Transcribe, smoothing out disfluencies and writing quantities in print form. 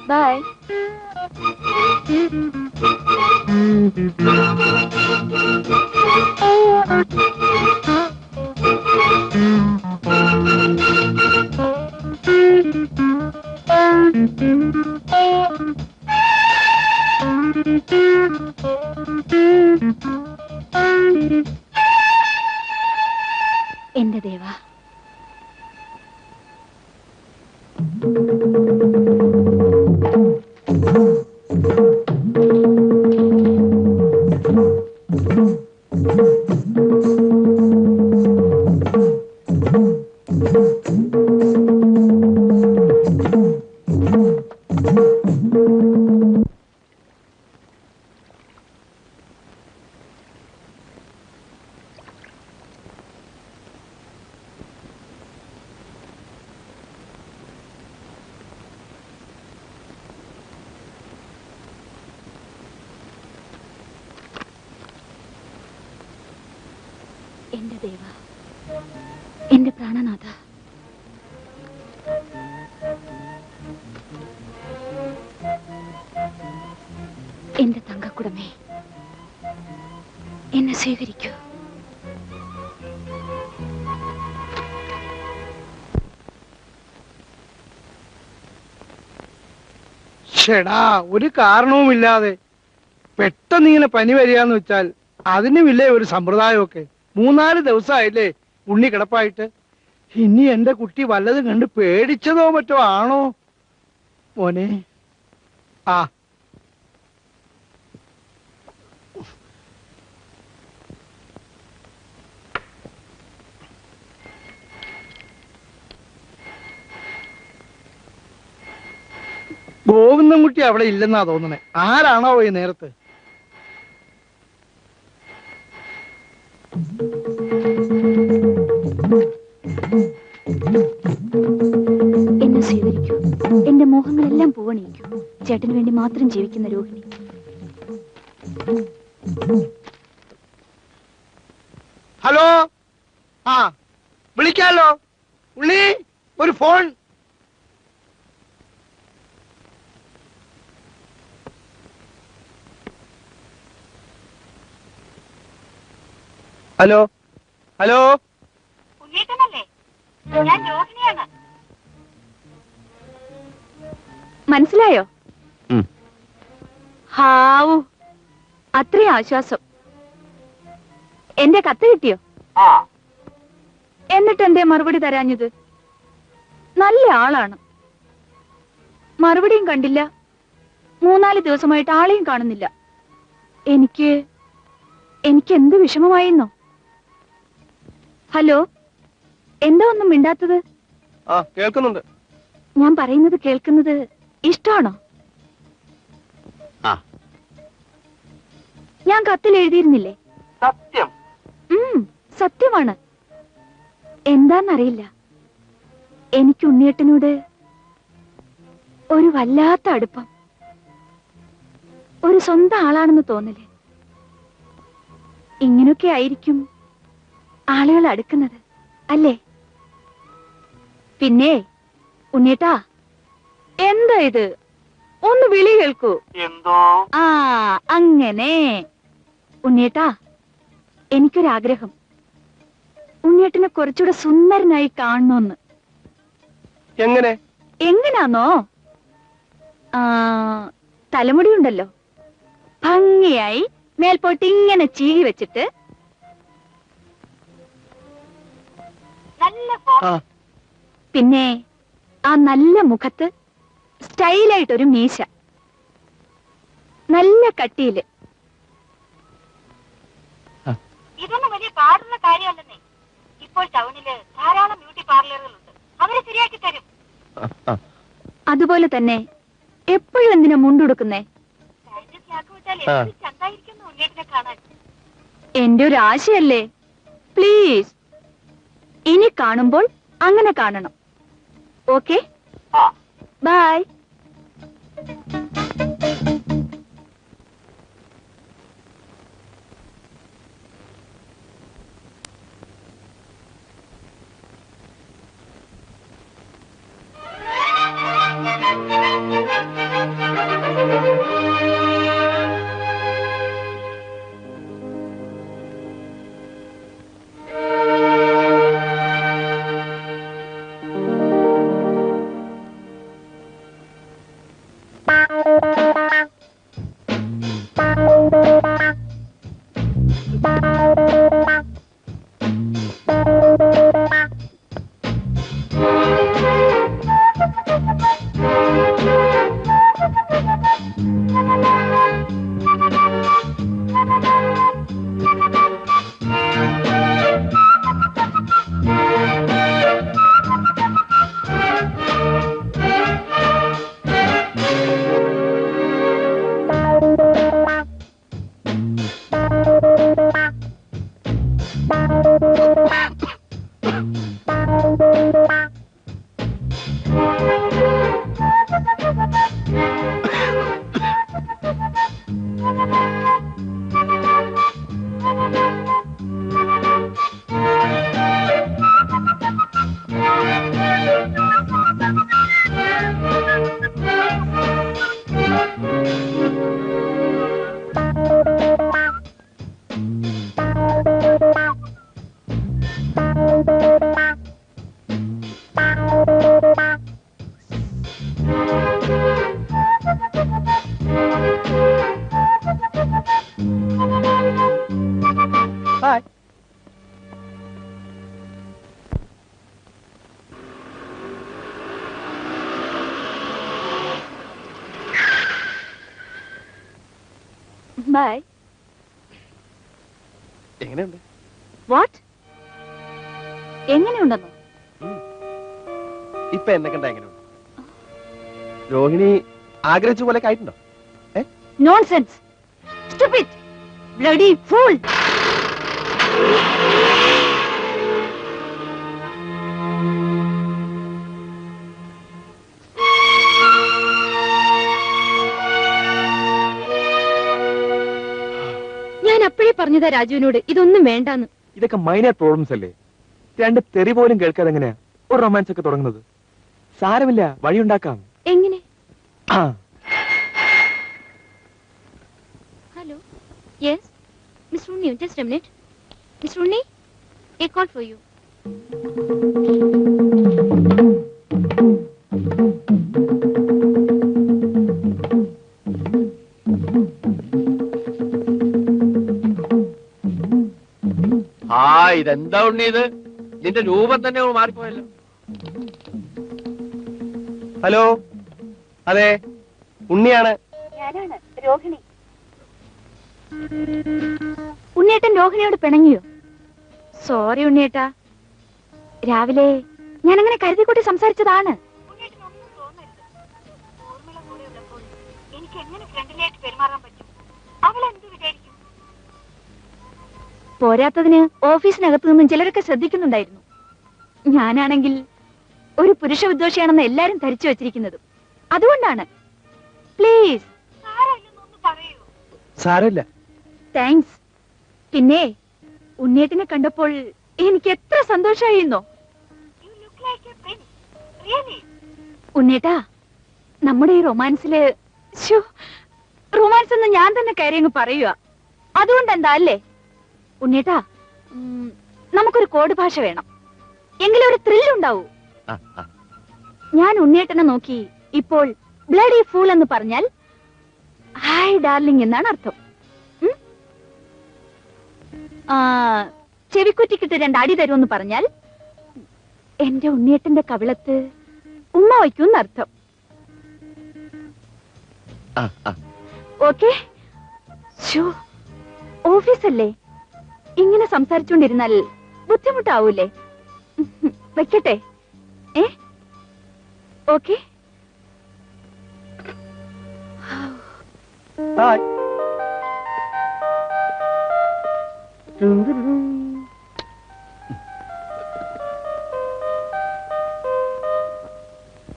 By. എന്റെ ദേവാ, എന്റെ ദേവ, എന്റെ പ്രാണനാഥ, എന്റെ തങ്കക്കുടമേ, എന്നെ സ്വീകരിക്കൂ. ഷെടാ, ഒരു കാരണവുമില്ലാതെ പെട്ടെന്ന് ഇങ്ങനെ പനി വരികയെന്ന് വെച്ചാൽ അതിനുമില്ലേ ഒരു സമ്പ്രദായമൊക്കെ. 3-4 ദിവസമായില്ലേ ഉണ്ണി കിടപ്പായിട്ട്. ഇനി എന്റെ കുട്ടി വല്ലതും കണ്ട് പേടിച്ചതോ മറ്റോ ആണോ മോനെ? ആ ഗോവിന്ദൻകുട്ടി അവിടെ ഇല്ലെന്നാ തോന്നണേ. ആരാണോ ഈ നേരത്ത്? എന്നെ സ്വീകരിക്കൂ. എന്റെ മോഹങ്ങളെല്ലാം പൂവണിയിക്കൂ. ചേട്ടന് വേണ്ടി മാത്രം ജീവിക്കുന്ന രോഹിണി. ഹലോ, ആ വിളിക്കാലോ ഉള്ളി, ഒരു ഫോൺ. ഹലോ ഹലോ, മനസ്സിലായോ? ഹാവു, അത്രയും ആശ്വാസം. എന്റെ കത്ത് കിട്ടിയോ? എന്നിട്ട് എന്തേ മറുപടി തരാഞ്ഞത്? നല്ല ആളാണ്. മറുപടിയും കണ്ടില്ല. 3-4 ദിവസമായിട്ട് ആളെയും കാണുന്നില്ല. എനിക്ക് എന്ത് വിഷമമായിരുന്നോ? ഹലോ, എന്താ ഒന്നും മിണ്ടാത്തത്? കേൾക്കുന്നുണ്ട്. ഞാൻ പറയുന്നത് കേൾക്കുന്നത് ഇഷ്ടമാണോ? ഞാൻ കത്തിൽ എഴുതിയിരുന്നില്ലേ? സത്യം. സത്യമാണ്. എന്താന്നറിയില്ല, എനിക്ക് ഉണ്ണിയേട്ടനോട് ഒരു വല്ലാത്ത അടുപ്പം, ഒരു സ്വന്തം ആളാണെന്ന് തോന്നല്. ഇങ്ങനൊക്കെ ആയിരിക്കും ആളുകൾ അടുക്കുന്നത്, അല്ലേ? പിന്നെ ഉണ്ണിയേട്ടാ, എന്താ ഇത്? ഒന്ന് വിളി കേൾക്കൂ. എന്തോ? ആ, അങ്ങനെ. ഉണ്ണിയേട്ടാ, എനിക്കൊരാഗ്രഹം. ഉണ്ണിയേട്ടനെ കുറച്ചുകൂടെ സുന്ദരനായി കാണണമെന്ന്. എങ്ങനെ? എങ്ങനാന്നോ? തലമുടി ഉണ്ടല്ലോ, ഭംഗിയായി മേൽപോട്ട് ഇങ്ങനെ ചീകി വെച്ചിട്ട്, പിന്നെ ആ നല്ല മുഖത്ത് സ്റ്റൈലായിട്ടൊരു മീശ, നല്ല കട്ടിയില്. ഇതൊന്നും വലിയ പാടുള്ള കാര്യമല്ലെന്നേ. ഇപ്പോൾ ടൗണില് ധാരാളം ബ്യൂട്ടി പാർലറുകളുണ്ട്. അവരെ ശരിയാക്കി തരും. അതുപോലെ തന്നെ എപ്പോഴും എന്തിനാ മുണ്ടുടുക്കുന്നേ? എന്റെ ഒരു ആശയല്ലേ. പ്ലീസ്, ഇനി കാണുമ്പോൾ അങ്ങനെ കാണണം. Okay, bye. ഹായ്. ബൈ. എങ്ങനെയുണ്ട്? വാട്ട്? എങ്ങനെയുണ്ടെന്നോ? ഇപ്പൊ എന്നെ കണ്ട എങ്ങനെയുണ്ട്? രോഹിണി ആഗ്രഹിച്ച പോലെ ആയിട്ടുണ്ടോ? നോൺസെൻസ്. സ്റ്റുപ്പിഡ്. Bloody fool. ഞാൻ അപ്പോഴേ പറഞ്ഞതാ രാജുവിനോട് ഇതൊന്നും വേണ്ടാന്ന്. ഇതൊക്കെ മൈനർ പ്രോബ്ലംസ് അല്ലേ? രണ്ട് തെറി പോലും കേൾക്കാതെ എങ്ങനെയാ ഒരു റൊമാൻസ് ഒക്കെ തുടങ്ങുന്നത്? സാരമില്ല, വഴിയുണ്ടാക്കാം. എങ്ങനെ? ആ, hello. Yes miss Runni, just a minute. Miss Runni, a call for you. ഇതെന്താ ഉണ്ണി ഇത്? നിന്റെ രൂപം തന്നെ മാറിപ്പോയല്ലോ. ഹലോ, അതെ, ഉണ്ണിയാണ്. ഞാനാണ് രോഹിണി. ഉണ്ണിയേട്ടൻ രോഹിണിയോട് പിണങ്ങിയോ? സോറി ഉണ്ണിയേട്ടാ, രാവിലെ ഞാൻ അങ്ങനെ കരുതിക്കൂട്ടി സംസാരിച്ചതാണ്. ഉണ്ണിയേട്ടനൊന്നും തോന്നരുത്. ഊർമിള കൂടെ ഉള്ളപ്പോൾ എനിക്ക് എങ്ങനെ ഫ്രണ്ടിലായിട്ട് പെരുമാറാൻ പറ്റും? അവൾ എന്ത് വിചാരിക്കും? പോരാത്തതിന് ഓഫീസിനകത്തു നിന്നും ചിലരൊക്കെ ശ്രദ്ധിക്കുന്നുണ്ടായിരുന്നു. ഞാനാണെങ്കിൽ ഒരു പുരുഷ വിദ്വേഷിയാണെന്ന് എല്ലാരും ധരിച്ചു വച്ചിരിക്കുന്നത്. അതുകൊണ്ടാണ്. പ്ലീസ്. സാരമില്ലെന്നൊന്ന് പറയൂ. സാരമില്ല. താങ്ക്സ്. പിന്നെ ഉണ്ണിയേട്ടിനെ കണ്ടപ്പോൾ എനിക്ക് എത്ര സന്തോഷമായിരുന്നോ. You look like a prince. Really? ഉണ്ണിയേട്ടാ, നമ്മുടെ ഈ റൊമാൻസില് റൊമാൻസ് എന്ന് ഞാൻ തന്നെ കയറി അങ്ങ് പറയുക. അതുകൊണ്ടെന്താ അല്ലേ ഉണ്ണിയേട്ടാ? നമുക്കൊരു കോഡ് ഭാഷ വേണം, എങ്കിലും ഒരു ത്രില്ല് ഉണ്ടാവൂ. ഞാൻ ഉണ്ണിയേട്ടനെ നോക്കി ഇപ്പോൾ ബ്ലഡി ഫൂൾ എന്ന് പറഞ്ഞാൽ ഹായ് ഡാർലിംഗ് എന്നാണ് അർത്ഥം. ചെവിക്കുറ്റിക്കിട്ട് 2 അടി തരുമെന്ന് പറഞ്ഞാൽ എന്റെ ഉണ്ണിയേട്ടന്റെ കവിളത്ത് ഉമ്മ വയ്ക്കും അർത്ഥം. ഓക്കെ? ഓഫീസല്ലേ, ഇങ്ങനെ സംസാരിച്ചുകൊണ്ടിരുന്നാൽ ബുദ്ധിമുട്ടാവൂലേ? വെക്കട്ടെ? ഓക്കെ. ഹായ്.